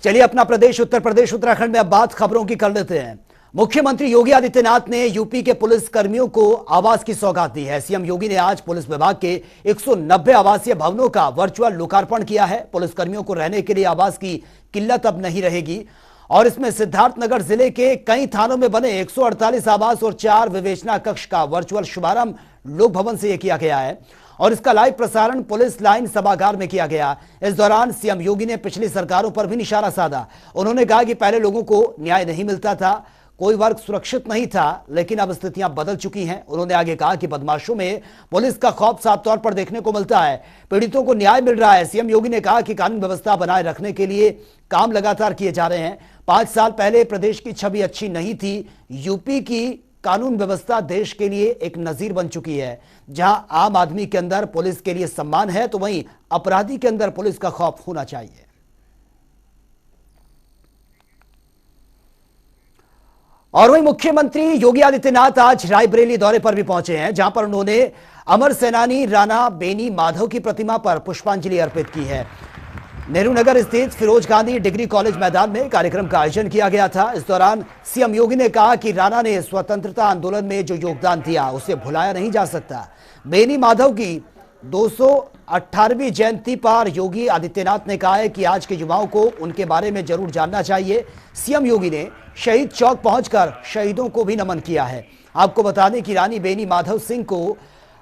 चलिए अपना प्रदेश उत्तर प्रदेश उत्तराखंड में अब बात खबरों की कर लेते हैं। मुख्यमंत्री योगी आदित्यनाथ ने यूपी के पुलिस कर्मियों को आवास की सौगात दी है। सीएम योगी ने आज पुलिस विभाग के 190 आवासीय भवनों का वर्चुअल लोकार्पण किया है। पुलिस कर्मियों को रहने के लिए आवास की किल्लत अब नहीं रहेगी और इसमें सिद्धार्थनगर जिले के कई थानों में बने 148 आवास और 4 विवेचना कक्ष का वर्चुअल शुभारंभ लोक भवन से किया गया है और इसका लाइव प्रसारण पुलिस लाइन सभागार में किया गया। इस दौरान सीएम योगी ने पिछली सरकारों पर भी निशाना साधा। उन्होंने कहा कि पहले लोगों को न्याय नहीं मिलता था, कोई वर्ग सुरक्षित नहीं था, लेकिन अब स्थितियां बदल चुकी हैं। उन्होंने आगे कहा कि बदमाशों में पुलिस का खौफ साफ तौर पर देखने को मिलता है, पीड़ितों को न्याय मिल रहा है। सीएम योगी ने कहा कि कानून व्यवस्था बनाए रखने के लिए काम लगातार किए जा रहे हैं। 5 साल पहले प्रदेश की छवि अच्छी नहीं थी। यूपी की कानून व्यवस्था देश के लिए एक नजीर बन चुकी है। जहां आम आदमी के अंदर पुलिस के लिए सम्मान है, तो वहीं अपराधी के अंदर पुलिस का खौफ होना चाहिए। और वहीं मुख्यमंत्री योगी आदित्यनाथ आज रायबरेली दौरे पर भी पहुंचे हैं, जहां पर उन्होंने अमर सेनानी राणा बेनी माधव की प्रतिमा पर पुष्पांजलि अर्पित की है। नेहरू नगर स्थित फिरोज गांधी डिग्री कॉलेज मैदान में कार्यक्रम का आयोजन किया गया था। इस दौरान सीएम योगी ने कहा कि राणा ने स्वतंत्रता आंदोलन में जो योगदान दिया उसे भुलाया नहीं जा सकता। बेनी माधव की 218वीं जयंती पर योगी आदित्यनाथ ने कहा है कि आज के युवाओं को उनके बारे में जरूर जानना चाहिए। सीएम योगी ने शहीद चौक पहुंचकर शहीदों को भी नमन किया है। आपको बता दें कि रानी बेनी माधव सिंह को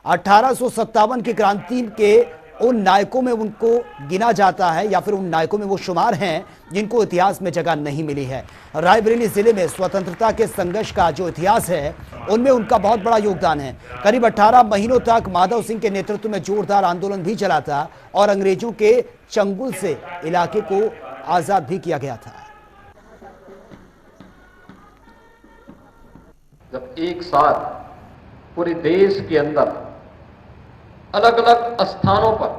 1857 की क्रांति के उन नायकों में उनको गिना जाता है या फिर उन नायकों में वो शुमार हैं जिनको इतिहास में जगह नहीं मिली है। रायबरेली जिले में स्वतंत्रता के संघर्ष का जो इतिहास है उनमें उनका बहुत बड़ा योगदान है। करीब 18 महीनों तक माधव सिंह के नेतृत्व में जोरदार आंदोलन भी चला था और अंग्रेजों के चंगुल से इलाके को आजाद भी किया गया था। जब एक साथ पूरे देश के अंदर अलग अलग स्थानों पर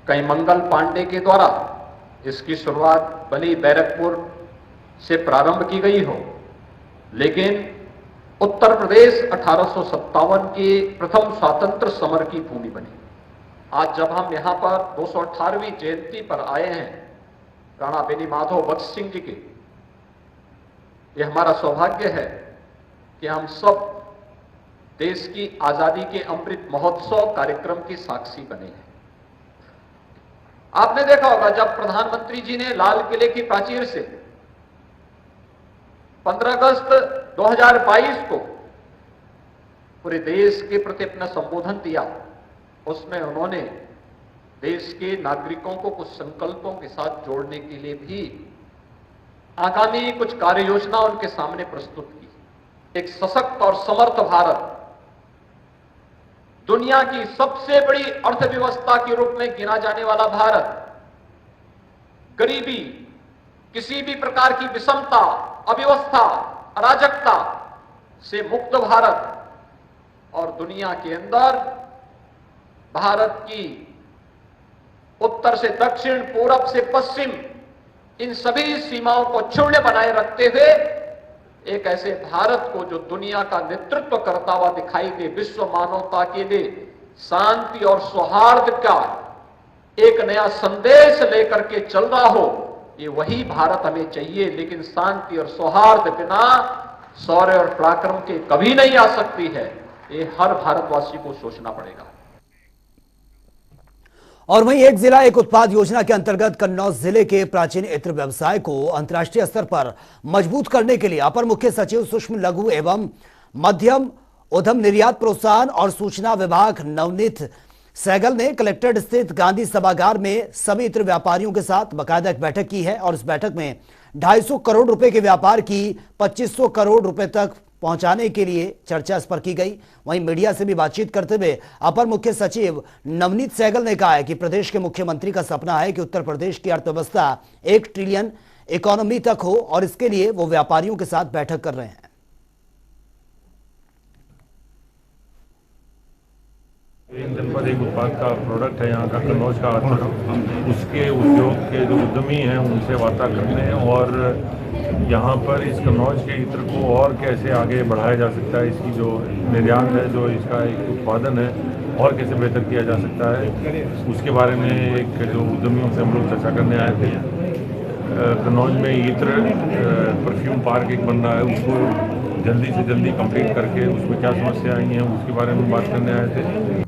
कई मंगल पांडे के द्वारा इसकी शुरुआत भले बैरकपुर से प्रारंभ की गई हो, लेकिन उत्तर प्रदेश 1857 के प्रथम स्वातंत्र समर की भूमि बनी। आज जब हम यहां पर 218वीं जयंती पर आए हैं राणा बेनी माधव भगत सिंह जी के, यह हमारा सौभाग्य है कि हम सब देश की आजादी के अमृत महोत्सव कार्यक्रम की साक्षी बने हैं। आपने देखा होगा जब प्रधानमंत्री जी ने लाल किले की प्राचीर से 15 अगस्त 2022 को पूरे देश के प्रति अपना संबोधन दिया, उसमें उन्होंने देश के नागरिकों को कुछ संकल्पों के साथ जोड़ने के लिए भी आगामी कुछ कार्य योजना उनके सामने प्रस्तुत की। एक सशक्त और समर्थ भारत, दुनिया की सबसे बड़ी अर्थव्यवस्था के रूप में गिना जाने वाला भारत, गरीबी, किसी भी प्रकार की विषमता, अव्यवस्था, अराजकता से मुक्त भारत और दुनिया के अंदर भारत की उत्तर से दक्षिण, पूरब से पश्चिम, इन सभी सीमाओं को क्षुण्य बनाए रखते हुए एक ऐसे भारत को जो दुनिया का नेतृत्व करता हुआ दिखाई दे, विश्व मानवता के लिए शांति और सौहार्द का एक नया संदेश लेकर के चल रहा हो, ये वही भारत हमें चाहिए। लेकिन शांति और सौहार्द बिना शौर्य और पराक्रम के कभी नहीं आ सकती है, ये हर भारतवासी को सोचना पड़ेगा। और वहीं एक जिला एक उत्पाद योजना के अंतर्गत कन्नौज जिले के प्राचीन इत्र व्यवसाय को अंतर्राष्ट्रीय स्तर पर मजबूत करने के लिए अपर मुख्य सचिव सूक्ष्म लघु एवं मध्यम उद्यम निर्यात प्रोत्साहन और सूचना विभाग नवनीत सहगल ने कलेक्ट्रेट स्थित गांधी सभागार में सभी इत्र व्यापारियों के साथ बाकायदा एक बैठक की है और इस बैठक में 250 करोड़ रुपए के व्यापार की 2500 करोड़ रुपए तक पहुंचाने के लिए चर्चा इस पर की गई। वहीं मीडिया से भी बातचीत करते हुए अपर मुख्य सचिव नवनीत सहगल ने कहा है कि प्रदेश के मुख्यमंत्री का सपना है कि उत्तर प्रदेश की अर्थव्यवस्था 1 ट्रिलियन इकोनॉमी तक हो और इसके लिए वो व्यापारियों के साथ बैठक कर रहे हैं। एक जनपद एक उत्पाद का प्रोडक्ट है यहाँ का कन्नौज का उसके उद्योग के जो उद्यमी हैं उनसे वार्ता करने और यहाँ पर इस कन्नौज के इत्र को और कैसे आगे बढ़ाया जा सकता है, इसकी जो निर्यात है, जो इसका एक उत्पादन है और कैसे बेहतर किया जा सकता है, उसके बारे में एक जो उद्यमियों से हम लोग चर्चा करने आए थे। कन्नौज में इत्र परफ्यूम पार्क एक बन रहा है, उसको जल्दी से जल्दी कंप्लीट करके उसमें क्या समस्या आई हैं उसके बारे में बात करने आए थे।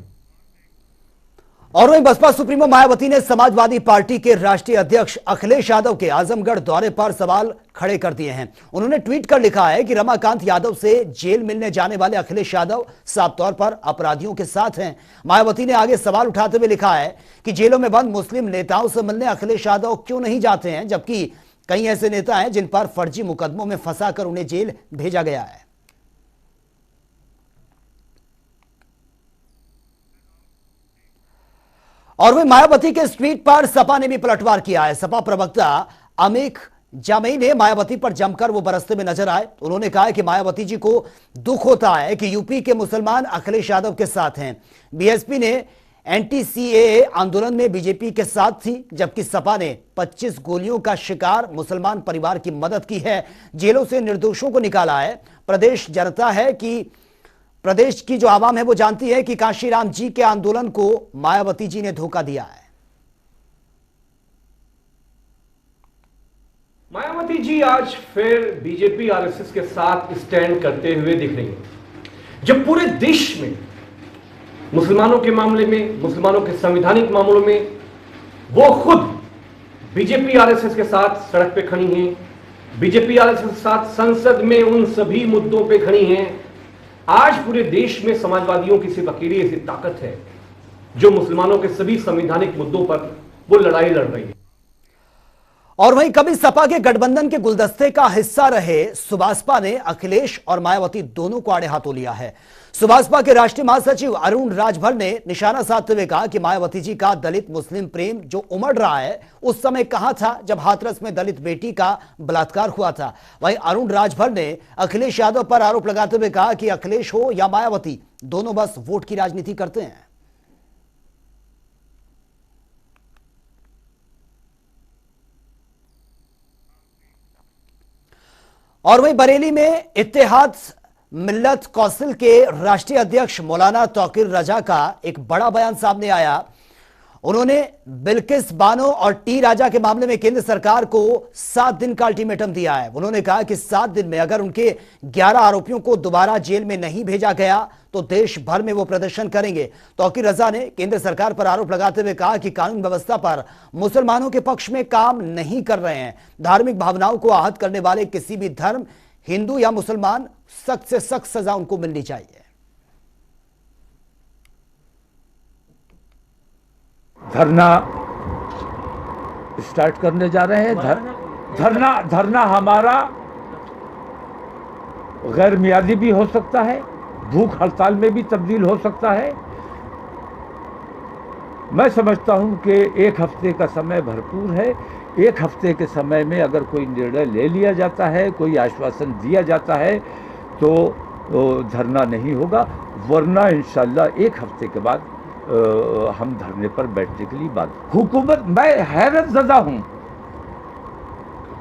और वहीं बसपा सुप्रीमो मायावती ने समाजवादी पार्टी के राष्ट्रीय अध्यक्ष अखिलेश यादव के आजमगढ़ दौरे पर सवाल खड़े कर दिए हैं। उन्होंने ट्वीट कर लिखा है कि रमाकांत यादव से जेल मिलने जाने वाले अखिलेश यादव साफ तौर पर अपराधियों के साथ हैं। मायावती ने आगे सवाल उठाते हुए लिखा है कि जेलों में बंद मुस्लिम नेताओं से मिलने अखिलेश यादव क्यों नहीं जाते हैं, जबकि कई ऐसे नेता हैं जिन पर फर्जी मुकदमों में फंसाकर उन्हें जेल भेजा गया है। और वह मायावती के इस ट्वीट पर सपा ने भी पलटवार किया है। सपा प्रवक्ता अमीक जामई ने मायावती पर जमकर वो बरसते में नजर आए। उन्होंने कहा कि मायावती जी को दुख होता है कि यूपी के मुसलमान अखिलेश यादव के साथ हैं। बीएसपी ने एंटी-सीएए आंदोलन में बीजेपी के साथ थी, जबकि सपा ने 25 गोलियों का शिकार मुसलमान परिवार की मदद की है, जेलों से निर्दोषों को निकाला है। प्रदेश की जो आवाम है वो जानती है कि काशीराम जी के आंदोलन को मायावती जी ने धोखा दिया है। मायावती जी आज फिर बीजेपी आरएसएस के साथ स्टैंड करते हुए दिख रही हैं, जब पूरे देश में मुसलमानों के मामले में, मुसलमानों के संवैधानिक मामलों में वो खुद बीजेपी आरएसएस के साथ सड़क पे खड़ी हैं, बीजेपी आरएसएस के साथ संसद में उन सभी मुद्दों पे खड़ी हैं। आज पूरे देश में समाजवादियों की सिर्फ अकेली ऐसी ताकत है जो मुसलमानों के सभी संवैधानिक मुद्दों पर वो लड़ाई लड़ रही है। और वहीं कभी सपा के गठबंधन के गुलदस्ते का हिस्सा रहे सुभाषपा ने अखिलेश और मायावती दोनों को आड़े हाथों लिया है। सुभाषपा के राष्ट्रीय महासचिव अरुण राजभर ने निशाना साधते हुए कहा कि मायावती जी का दलित मुस्लिम प्रेम जो उमड़ रहा है उस समय कहां था जब हाथरस में दलित बेटी का बलात्कार हुआ था। वहीं अरुण राजभर ने अखिलेश यादव पर आरोप लगाते हुए कहा कि अखिलेश हो या मायावती दोनों बस वोट की राजनीति करते हैं। और वहीं बरेली में इत्तेहाद मिल्लत कौंसिल के राष्ट्रीय अध्यक्ष मौलाना तौकीर रजा का एक बड़ा बयान सामने आया। उन्होंने बिल्किस बानो और टी राजा के मामले में केंद्र सरकार को 7 दिन का अल्टीमेटम दिया है। उन्होंने कहा कि 7 दिन में अगर उनके 11 आरोपियों को दोबारा जेल में नहीं भेजा गया तो देश भर में वो प्रदर्शन करेंगे। तौकीर रजा ने केंद्र सरकार पर आरोप लगाते हुए कहा कि कानून व्यवस्था पर मुसलमानों के पक्ष में काम नहीं कर रहे हैं। धार्मिक भावनाओं को आहत करने वाले किसी भी धर्म, हिंदू या मुसलमान, सख्त से सख्त सजा उनको मिलनी चाहिए। धरना स्टार्ट करने जा रहे हैं। धरना हमारा गैर मियादी भी हो सकता है, भूख हड़ताल में भी तब्दील हो सकता है। मैं समझता हूं कि 1 हफ्ते का समय भरपूर है। 1 हफ्ते के समय में अगर कोई निर्णय ले लिया जाता है, कोई आश्वासन दिया जाता है तो धरना नहीं होगा, वरना इंशाल्लाह 1 हफ्ते के बाद हम धरने पर बैठने के लिए बात। हुकूमत, मैं हैरत ज़दा हूं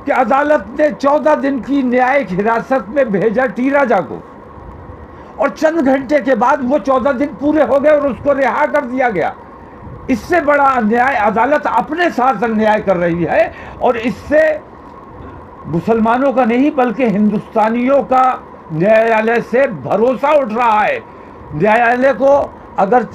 कि अदालत ने 14 दिन की न्यायिक हिरासत में भेजा टी राजा को और चंद घंटे के बाद वो 14 दिन पूरे हो गए और उसको रिहा कर दिया गया। इससे बड़ा अन्याय अदालत अपने साथ अन्याय कर रही है और इससे मुसलमानों का नहीं बल्कि हिंदुस्तानियों का न्यायालय से भरोसा उठ रहा है। न्यायालय को, अगर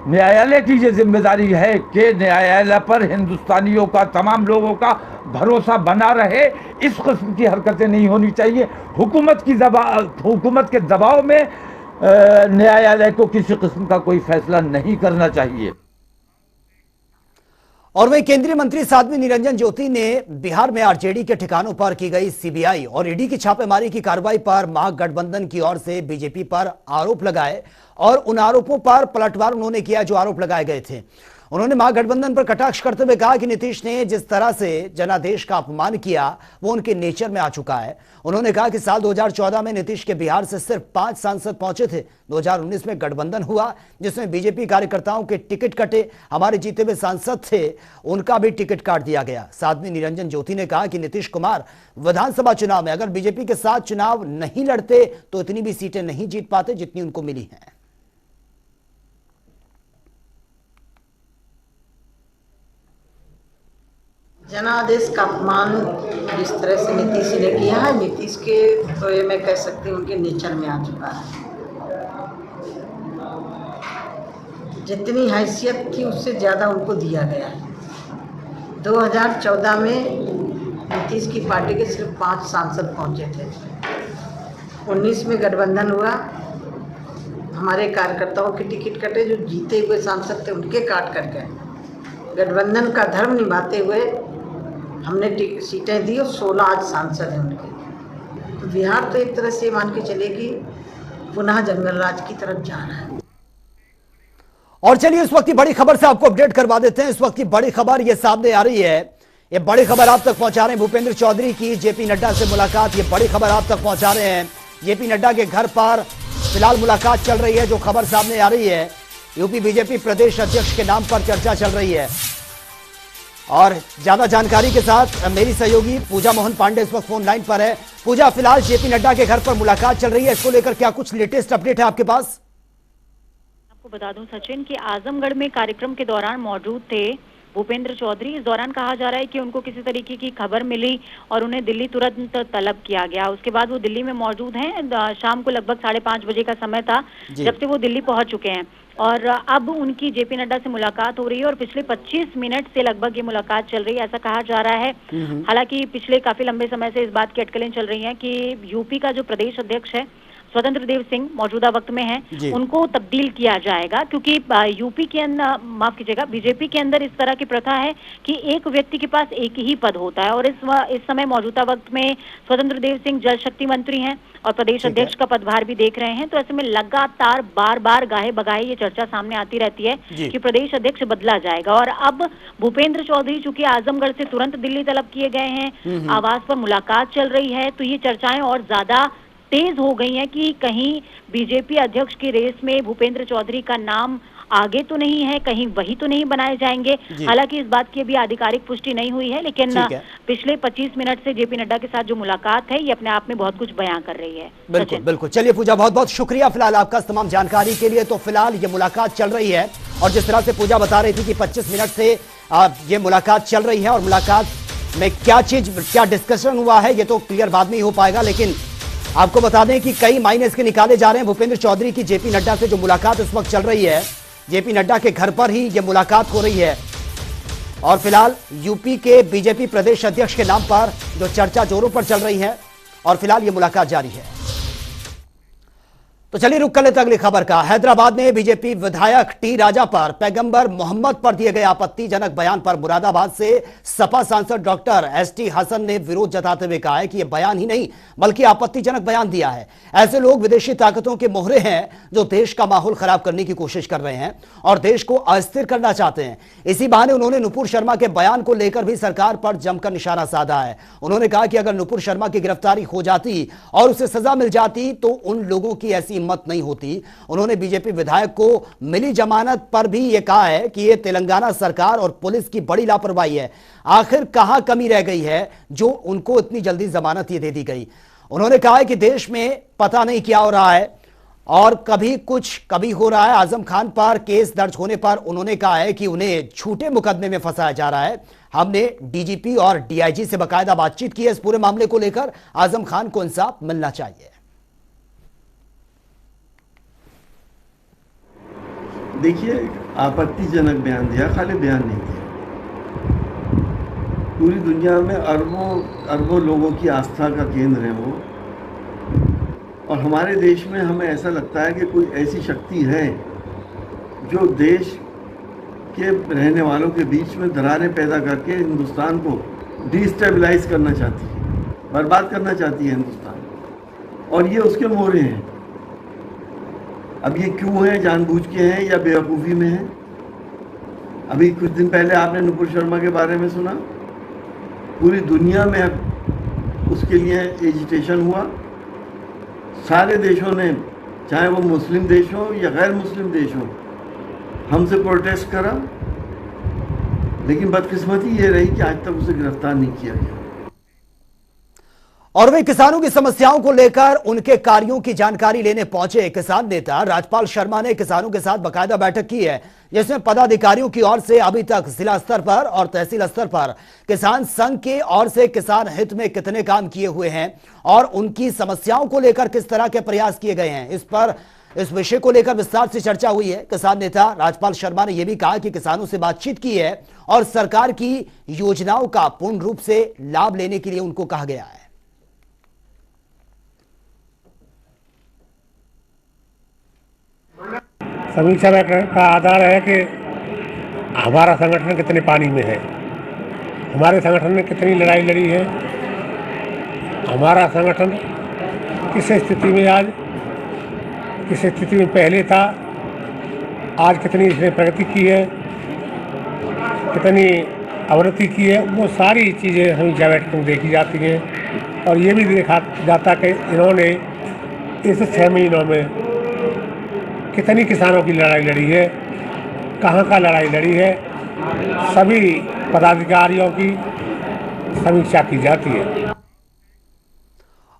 न्यायालय की ये जिम्मेदारी है कि न्यायालय पर हिंदुस्तानियों का, तमाम लोगों का भरोसा बना रहे, इस किस्म की हरकतें नहीं होनी चाहिए। हुकूमत के दबाव में न्यायालय को किसी किस्म का कोई फैसला नहीं करना चाहिए। और वहीं केंद्रीय मंत्री साध्वी निरंजन ज्योति ने बिहार में आरजेडी के ठिकानों पर की गई सीबीआई और ईडी की छापेमारी की कार्रवाई पर महागठबंधन की ओर से बीजेपी पर आरोप लगाए और उन आरोपों पर पलटवार उन्होंने किया जो आरोप लगाए गए थे। उन्होंने महागठबंधन पर कटाक्ष करते हुए कहा कि नीतीश ने जिस तरह से जनादेश का अपमान किया वो उनके नेचर में आ चुका है। उन्होंने कहा कि साल 2014 में नीतीश के बिहार से सिर्फ 5 सांसद पहुंचे थे। 2019 में गठबंधन हुआ जिसमें बीजेपी कार्यकर्ताओं के टिकट कटे। हमारे जीते हुए सांसद थे, उनका भी टिकट काट दिया गया। साध्वी निरंजन ज्योति ने कहा कि नीतीश कुमार विधानसभा चुनाव में अगर बीजेपी के साथ चुनाव नहीं लड़ते तो इतनी भी सीटें नहीं जीत पाते जितनी उनको मिली हैं। जनादेश का अपमान जिस तरह से नीतीश ने किया है, नीतीश के तो ये मैं कह सकती हूँ उनके नेचर में आ चुका है। जितनी हैसियत थी उससे ज़्यादा उनको दिया गया है। 2014 में नीतीश की पार्टी के सिर्फ 5 सांसद पहुँचे थे। 19 में गठबंधन हुआ, हमारे कार्यकर्ताओं के टिकट कटे, जो जीते हुए सांसद थे उनके काट कर गए। गठबंधन का धर्म निभाते हुए हमने सीटें दी और 16 आज सांसद हैं उनके। तो बिहार तो एक तरह से मान के चले कि पुनः जंगल राज की तरफ जा रहा है। और चलिए इस वक्त की बड़ी खबर से आपको अपडेट करवा देते हैं। इस वक्त की बड़ी खबर ये सामने आ रही है, ये बड़ी खबर आप तक पहुंचा रहे हैं भूपेंद्र चौधरी की जेपी नड्डा से मुलाकात। ये बड़ी खबर आप तक पहुंचा रहे हैं, जेपी नड्डा के घर पर फिलहाल मुलाकात चल रही है। जो खबर सामने आ रही है, यूपी बीजेपी प्रदेश अध्यक्ष के नाम पर चर्चा चल रही है। और ज्यादा जानकारी के साथ मेरी सहयोगी पूजा मोहन पांडे इस वक्त फोन लाइन पर है। पूजा, फिलहाल जेपी नड्डा के घर पर मुलाकात चल रही है, इसको लेकर क्या कुछ लेटेस्ट अपडेट है आपके पास? आपको बता दूं सचिन कि आजमगढ़ में कार्यक्रम के दौरान मौजूद थे भूपेंद्र चौधरी। इस दौरान कहा जा रहा है कि उनको किसी तरीके की खबर मिली और उन्हें दिल्ली तुरंत तलब किया गया। उसके बाद वो दिल्ली में मौजूद हैं। शाम को लगभग 5:30 बजे का समय था जब से वो दिल्ली पहुंच चुके हैं और अब उनकी जेपी नड्डा से मुलाकात हो रही है और पिछले 25 मिनट से लगभग ये मुलाकात चल रही है, ऐसा कहा जा रहा है। हालांकि पिछले काफी लंबे समय से इस बात की अटकलें चल रही हैं कि यूपी का जो प्रदेश अध्यक्ष है स्वतंत्र देव सिंह मौजूदा वक्त में हैं, उनको तब्दील किया जाएगा, क्योंकि यूपी के अंदर, माफ कीजिएगा, बीजेपी के अंदर इस तरह की प्रथा है कि एक व्यक्ति के पास एक ही पद होता है। और इस समय मौजूदा वक्त में स्वतंत्र देव सिंह जल शक्ति मंत्री हैं और प्रदेश अध्यक्ष का पदभार भी देख रहे हैं। तो ऐसे में लगातार बार बार गाहे बगाहे ये चर्चा सामने आती रहती है कि प्रदेश अध्यक्ष बदला जाएगा। और अब भूपेंद्र चौधरी चूंकि आजमगढ़ से तुरंत दिल्ली तलब किए गए हैं, आवास पर मुलाकात चल रही है, तो ये चर्चाएं और ज्यादा तेज हो गई हैं कि कहीं बीजेपी अध्यक्ष की रेस में भूपेंद्र चौधरी का नाम आगे तो नहीं है, कहीं वही तो नहीं बनाए जाएंगे। हालांकि इस बात की अभी आधिकारिक पुष्टि नहीं हुई है, लेकिन पिछले 25 मिनट से जेपी नड्डा के साथ जो मुलाकात है ये अपने आप में बहुत कुछ बयां कर रही है। बिल्कुल बिल्कुल। चलिए पूजा, बहुत बहुत शुक्रिया फिलहाल आपका तमाम जानकारी के लिए। तो फिलहाल ये मुलाकात चल रही है और जिस तरह से पूजा बता रही थी कि 25 मिनट से ये मुलाकात चल रही है और मुलाकात में क्या डिस्कशन हुआ है ये तो क्लियर बाद में ही हो पाएगा, लेकिन आपको बता दें कि कई मायने इसके निकाले जा रहे हैं। भूपेंद्र चौधरी की जेपी नड्डा से जो मुलाकात इस वक्त चल रही है, जेपी नड्डा के घर पर ही यह मुलाकात हो रही है और फिलहाल यूपी के बीजेपी प्रदेश अध्यक्ष के नाम पर जो चर्चा जोरों पर चल रही है और फिलहाल यह मुलाकात जारी है। तो चलिए रुक कर लेते अगली खबर का। हैदराबाद में बीजेपी विधायक टी राजा पर पैगंबर मोहम्मद पर दिए गए आपत्तिजनक बयान पर मुरादाबाद से सपा सांसद डॉक्टर एसटी हसन ने विरोध जताते हुए कहा है कि यह बयान ही नहीं बल्कि आपत्तिजनक बयान दिया है। ऐसे लोग विदेशी ताकतों के मोहरे हैं जो देश का माहौल खराब करने की कोशिश कर रहे हैं और देश को अस्थिर करना चाहते हैं। इसी बहाने उन्होंने नुपुर शर्मा के बयान को लेकर भी सरकार पर जमकर निशाना साधा है। उन्होंने कहा कि अगर नुपुर शर्मा की गिरफ्तारी हो जाती और उसे सजा मिल जाती तो उन लोगों की ऐसी हिम्मत नहीं होती। उन्होंने बीजेपी विधायक को मिली जमानत पर भी यह कहा है कि यह तेलंगाना सरकार और पुलिस की बड़ी लापरवाही है। आखिर कहां कमी रह गई है जो उनको इतनी जल्दी जमानत ये दे दी गई। उन्होंने कहा है कि देश में पता नहीं क्या हो रहा है और कभी कुछ कभी हो रहा है। आजम खान पर केस दर्ज होने पर उन्होंने कहा है कि उन्हें झूठे मुकदमे में फंसाया जा रहा है। हमने डीजीपी और डीआईजी से बाकायदा बातचीत की है इस पूरे मामले को लेकर। आजम खान को इंसाफ मिलना चाहिए। देखिए, आपत्तिजनक बयान दिया, खाली बयान नहीं दिया। पूरी दुनिया में अरबों लोगों की आस्था का केंद्र है वो, और हमारे देश में हमें ऐसा लगता है कि कोई ऐसी शक्ति है जो देश के रहने वालों के बीच में दरारें पैदा करके हिंदुस्तान को डिस्टेबलाइज करना चाहती है, बर्बाद करना चाहती है हिंदुस्तान, और ये उसके मोहरे हैं। अब ये क्यों है, जानबूझ के हैं या बेवकूफ़ी में है? अभी कुछ दिन पहले आपने नुपुर शर्मा के बारे में सुना, पूरी दुनिया में उसके लिए एजिटेशन हुआ। सारे देशों ने, चाहे वो मुस्लिम देश हो या गैर मुस्लिम देश हो, हमसे प्रोटेस्ट करा, लेकिन बदकिस्मती ये रही कि आज तक उसे गिरफ्तार नहीं किया गया। और वे किसानों की समस्याओं को लेकर उनके कार्यों की जानकारी लेने पहुंचे किसान नेता राजपाल शर्मा ने किसानों के साथ बाकायदा बैठक की है, जिसमें पदाधिकारियों की ओर से अभी तक जिला स्तर पर और तहसील स्तर पर किसान संघ के ओर से किसान हित में कितने काम किए हुए हैं और उनकी समस्याओं को लेकर किस तरह के प्रयास किए गए हैं, इस विषय को लेकर विस्तार से चर्चा हुई है। किसान नेता राजपाल शर्मा ने यह भी कहा कि किसानों से बातचीत की है और सरकार की योजनाओं का पूर्ण रूप से लाभ लेने के लिए उनको कहा गया है। समीक्षा का आधार है कि हमारा संगठन कितने पानी में है, हमारे संगठन ने कितनी लड़ाई लड़ी है, हमारा संगठन किस स्थिति में आज, किस स्थिति में पहले था, आज कितनी इसने प्रगति की है, कितनी अवनति की है, वो सारी चीज़ें समीक्षा बैठक में देखी जाती हैं। और ये भी देखा जाता कि इन्होंने इस 6 महीनों में कितनी किसानों की लड़ाई लड़ी है, कहाँ का लड़ाई लड़ी है, सभी पदाधिकारियों की समीक्षा की जाती है।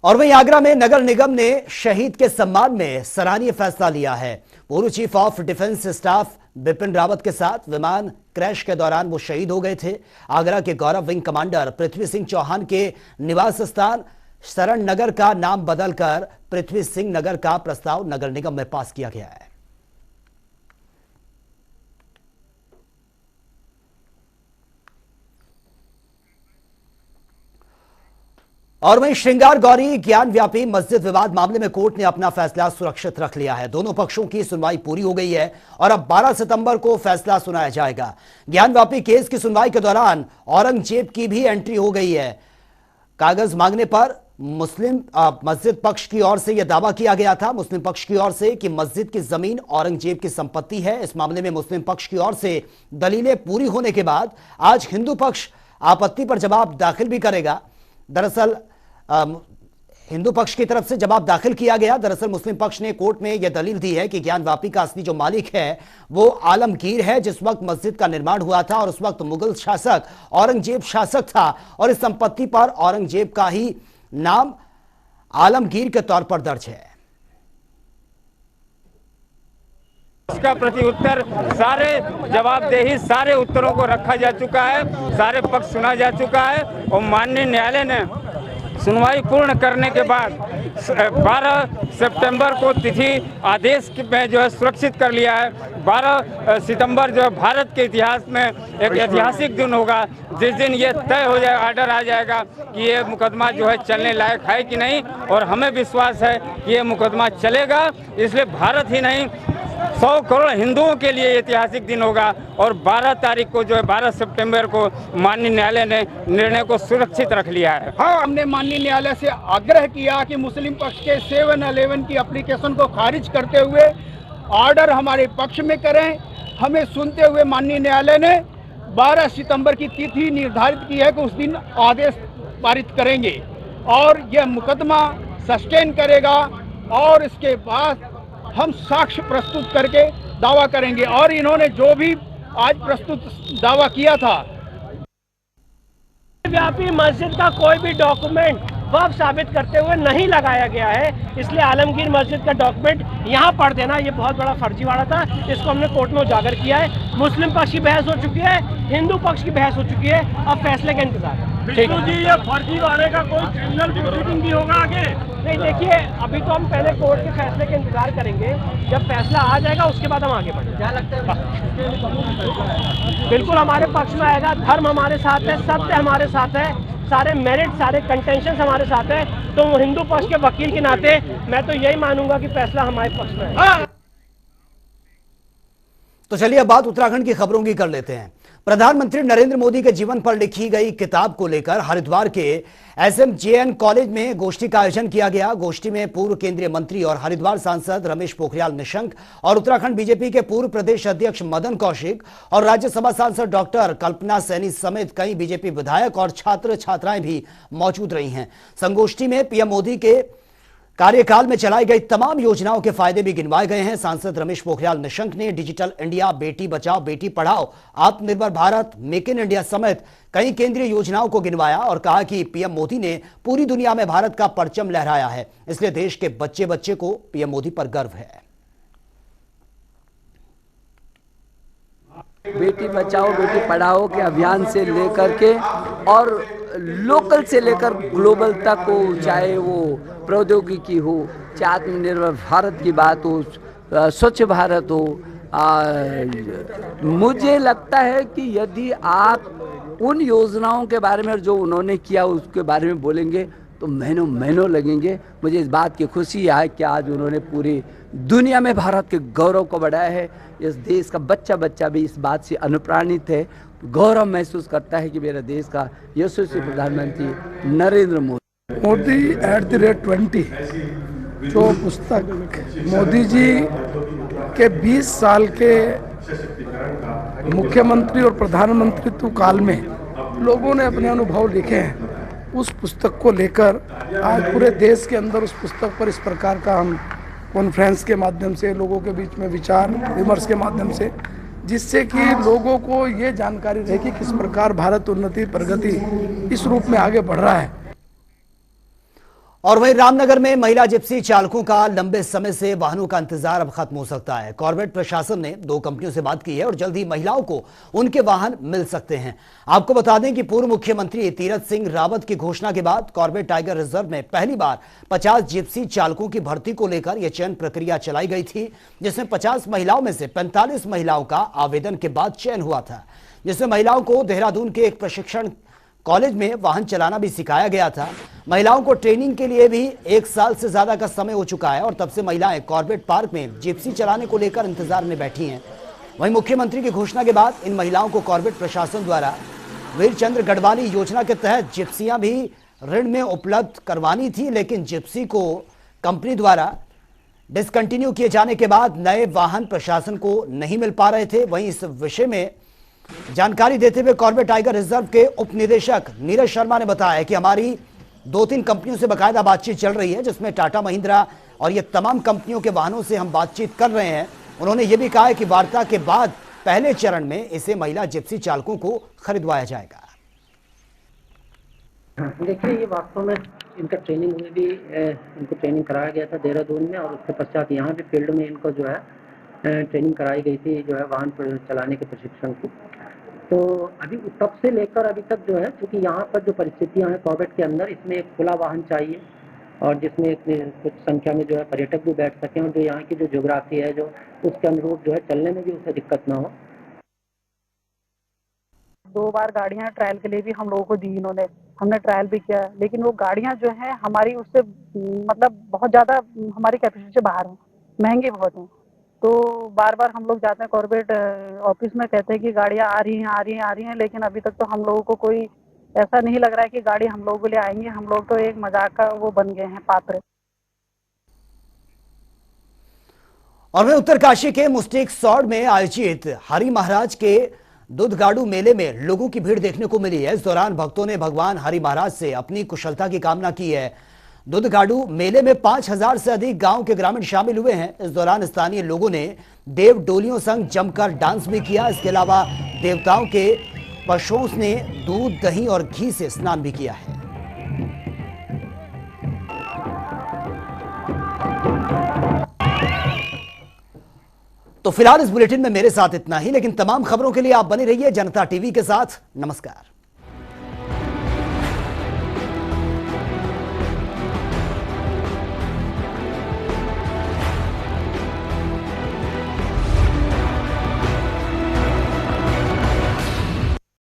और वहीं आगरा में नगर निगम ने शहीद के सम्मान में सराहनीय फैसला लिया है। पूर्व chief of defence staff Bipin Rawat के साथ विमान क्रैश के दौरान वो शहीद हो गए थे। आगरा के गौरव विंग कमांडर पृथ्वी सिंह चौहान के निवास स्थान शरण नगर का नाम बदलकर पृथ्वी सिंह नगर का प्रस्ताव नगर निगम में पास किया गया है। और वहीं श्रृंगार गौरी ज्ञान व्यापी मस्जिद विवाद मामले में कोर्ट ने अपना फैसला सुरक्षित रख लिया है। दोनों पक्षों की सुनवाई पूरी हो गई है और अब 12 सितंबर को फैसला सुनाया जाएगा। ज्ञान व्यापी केस की सुनवाई के दौरान औरंगजेब की भी एंट्री हो गई है। कागज मांगने पर मस्जिद पक्ष की ओर से यह दावा किया गया था, मुस्लिम पक्ष की ओर से, कि मस्जिद की जमीन औरंगजेब की संपत्ति है। इस मामले में मुस्लिम पक्ष की ओर से दलीलें पूरी होने के बाद आज हिंदू पक्ष आपत्ति पर जवाब दाखिल भी करेगा। दरअसल हिंदू पक्ष की तरफ से जवाब दाखिल किया गया। दरअसल मुस्लिम पक्ष ने कोर्ट में यह दलील दी है कि ज्ञान व्यापी का असली जो मालिक है वो आलमगीर है, जिस वक्त मस्जिद का निर्माण हुआ था और उस वक्त मुगल शासक औरंगजेब शासक था और इस संपत्ति पर औरंगजेब का ही नाम आलमगीर के तौर पर दर्ज है। इसका प्रति उत्तर सारे जवाबदेही सारे उत्तरों को रखा जा चुका है, सारे पक्ष सुना जा चुका है और माननीय न्यायालय ने सुनवाई पूर्ण करने के बाद 12 सितंबर को तिथि आदेश में जो है सुरक्षित कर लिया है। 12 सितंबर जो है भारत के इतिहास में एक ऐतिहासिक दिन होगा, जिस दिन ये तय हो जाए, ऑर्डर आ जाएगा कि ये मुकदमा जो है चलने लायक है कि नहीं, और हमें विश्वास है कि ये मुकदमा चलेगा। इसलिए भारत ही नहीं 100 करोड़ हिंदुओं के लिए ऐतिहासिक दिन होगा और 12 तारीख को जो है 12 सितंबर को माननीय न्यायालय ने निर्णय को सुरक्षित रख लिया है। हाँ, हमने माननीय न्यायालय से आग्रह किया कि मुस्लिम पक्ष के 711 की एप्लीकेशन को खारिज करते हुए ऑर्डर हमारे पक्ष में करें। हमें सुनते हुए माननीय न्यायालय ने 12 सितंबर की तिथि निर्धारित की है कि उस दिन आदेश पारित करेंगे और यह मुकदमा सस्टेन करेगा और इसके बाद हम साक्ष्य प्रस्तुत करके दावा करेंगे। और इन्होंने जो भी आज प्रस्तुत दावा किया था, व्यापी मस्जिद का कोई भी डॉक्यूमेंट वक्फ साबित करते हुए नहीं लगाया गया है, इसलिए आलमगीर मस्जिद का डॉक्यूमेंट यहाँ पढ़ देना ये बहुत बड़ा फर्जीवाड़ा था। इसको हमने कोर्ट में उजागर किया है। मुस्लिम पक्ष की बहस हो चुकी है, हिंदू पक्ष की बहस हो चुकी है, अब फैसले का इंतजार है। विष्णु जी, ये फर्जीवाड़े का कोई क्रिमिनल प्रोसीडिंग भी होगा आगे? नहीं, देखिए अभी तो हम पहले कोर्ट के फैसले का इंतजार करेंगे। जब फैसला आ जाएगा उसके बाद हम आगे बढ़ेंगे। क्या लगता है? बिल्कुल हमारे पक्ष में आएगा। धर्म हमारे साथ है, सत्य हमारे साथ है, सारे मेरिट सारे कंटेंशन हमारे साथ है। तो हिंदू पक्ष के वकील के नाते मैं तो यही मानूंगा कि फैसला हमारे पक्ष में है। तो चलिए अब बात उत्तराखंड की खबरों की कर लेते हैं। प्रधानमंत्री नरेंद्र मोदी के जीवन पर लिखी गई किताब को लेकर हरिद्वार के SMJN कॉलेज में गोष्ठी का आयोजन किया गया। गोष्ठी में पूर्व केंद्रीय मंत्री और हरिद्वार सांसद रमेश पोखरियाल निशंक और उत्तराखंड बीजेपी के पूर्व प्रदेश अध्यक्ष मदन कौशिक और राज्यसभा सांसद डॉक्टर कल्पना सैनी समेत कई बीजेपी विधायक और छात्र छात्राएं भी मौजूद रही हैं। संगोष्ठी में PM मोदी के कार्यकाल में चलाई गई तमाम योजनाओं के फायदे भी गिनवाए गए हैं। सांसद रमेश पोखरियाल निशंक ने डिजिटल इंडिया, बेटी बचाओ बेटी पढ़ाओ, आत्मनिर्भर भारत, मेक इन इंडिया समेत कई केंद्रीय योजनाओं को गिनवाया और कहा कि पीएम मोदी ने पूरी दुनिया में भारत का परचम लहराया है, इसलिए देश के बच्चे बच्चे को पीएम मोदी पर गर्व है। बेटी बचाओ बेटी पढ़ाओ के अभियान से लेकर के और लोकल से लेकर ग्लोबल तक हो, चाहे वो प्रौद्योगिकी हो, चाहे आत्मनिर्भर भारत की बात हो, स्वच्छ भारत हो, मुझे लगता है कि यदि आप उन योजनाओं के बारे में जो उन्होंने किया उसके बारे में बोलेंगे तो महीनों लगेंगे। मुझे इस बात की खुशी है कि आज उन्होंने पूरी दुनिया में भारत के गौरव को बढ़ाया है। इस देश का बच्चा भी इस बात से अनुप्राणित है, गौरव महसूस करता है कि मेरा देश का यशस्वी प्रधानमंत्री नरेंद्र मोदी @20 जो पुस्तक मोदी जी के 20 साल के मुख्यमंत्री और प्रधानमंत्रित्व काल में लोगों ने अपने अनुभव लिखे हैं, उस पुस्तक को लेकर आज पूरे देश के अंदर उस पुस्तक पर इस प्रकार का हम कॉन्फ्रेंस के माध्यम से लोगों के बीच में विचार विमर्श के माध्यम से, जिससे कि लोगों को ये जानकारी रहे कि किस प्रकार भारत उन्नति प्रगति इस रूप में आगे बढ़ रहा है। और वहीं रामनगर में महिला जिप्सी चालकों का लंबे समय से वाहनों का इंतजार अब खत्म हो सकता है। कॉर्बेट प्रशासन ने 2 कंपनियों से बात की है और जल्द ही महिलाओं को उनके वाहन मिल सकते हैं। आपको बता दें कि पूर्व मुख्यमंत्री तीरथ सिंह रावत की घोषणा के बाद कॉर्बेट टाइगर रिजर्व में पहली बार 50 जिप्सी चालकों की भर्ती को लेकर यह चयन प्रक्रिया चलाई गई थी, जिसमें 50 महिलाओं में से 45 महिलाओं का आवेदन के बाद चयन हुआ था, जिसमें महिलाओं को देहरादून के एक प्रशिक्षण कॉलेज में वाहन चलाना भी सिखाया गया था। महिलाओं को ट्रेनिंग के लिए भी 1 साल से ज्यादा का समय हो चुका है और तब से महिलाएं कॉर्बेट पार्क में जिप्सी चलाने को लेकर इंतजार में बैठी हैं। वहीं मुख्यमंत्री की घोषणा के बाद इन महिलाओं को कॉर्बेट प्रशासन द्वारा वीरचंद्र गढ़वाली योजना के तहत जिप्सियां भी ऋण में उपलब्ध करवानी थी, लेकिन जिप्सी को कंपनी द्वारा डिसकंटिन्यू किए जाने के बाद नए वाहन प्रशासन को नहीं मिल पा रहे थे। वहीं इस विषय में जानकारी देते हुए कॉर्बेट टाइगर रिजर्व के उप निदेशक नीरज शर्मा ने बताया कि हमारी 2-3 कंपनियों से बाकायदा बातचीत चल रही है, जिसमें टाटा महिंद्रा और ये तमाम कंपनियों के वाहनों से हम बातचीत कर रहे हैं। उन्होंने ये भी कहा है कि वार्ता के बाद पहले चरण में इसे महिला जिप्सी चालकों को खरीदवाया जाएगा। देखिए, ये वास्तव में इनका ट्रेनिंग में भी इनको ट्रेनिंग कराया गया था देहरादून में, और उसके पश्चात यहाँ भी फील्ड में इनको जो है ट्रेनिंग कराई गई थी, जो है वाहन चलाने के प्रशिक्षण की। तो अभी तब से लेकर अभी तक जो है, क्योंकि यहाँ पर जो परिस्थितियाँ हैं कॉर्बेट के अंदर, इसमें एक खुला वाहन चाहिए और जिसमें कुछ संख्या में जो है पर्यटक भी बैठ सकें और जो यहाँ की जो ज्योग्राफी है जो उसके अनुरूप जो है चलने में भी उसे दिक्कत ना हो। 2 बार गाड़ियाँ ट्रायल के लिए भी हम लोगों को दी इन्होंने, हमने ट्रायल भी किया, लेकिन वो गाड़ियाँ जो हैं हमारी उससे मतलब बहुत ज़्यादा हमारी कैपेसिटी से बाहर हैं, महंगी बहुत हैं। तो बार बार हम लोग जाते हैं कॉर्बेट ऑफिस में, कहते हैं कि गाड़ियाँ आ रही हैं, लेकिन अभी तक तो हम लोगों को कोई ऐसा नहीं लग रहा है कि गाड़ी हम लोगों के लिए आएंगी। हम लोग तो एक मजाक का वो बन गए हैं पात्र। और वहीं उत्तरकाशी के मुस्टिक सौड़ में आयोजित हरि महाराज के दुधगाड़ू मेले में लोगों की भीड़ देखने को मिली है। इस दौरान भक्तों ने भगवान हरि महाराज से अपनी कुशलता की कामना की है। दुधगाड़ू मेले में 5000 से अधिक गांव के ग्रामीण शामिल हुए हैं। इस दौरान स्थानीय लोगों ने देव डोलियों संग जमकर डांस भी किया। इसके अलावा देवताओं के पशुओं ने दूध, दही और घी से स्नान भी किया है। तो फिलहाल इस बुलेटिन में मेरे साथ इतना ही, लेकिन तमाम खबरों के लिए आप बने रहिए जनता टीवी के साथ। नमस्कार।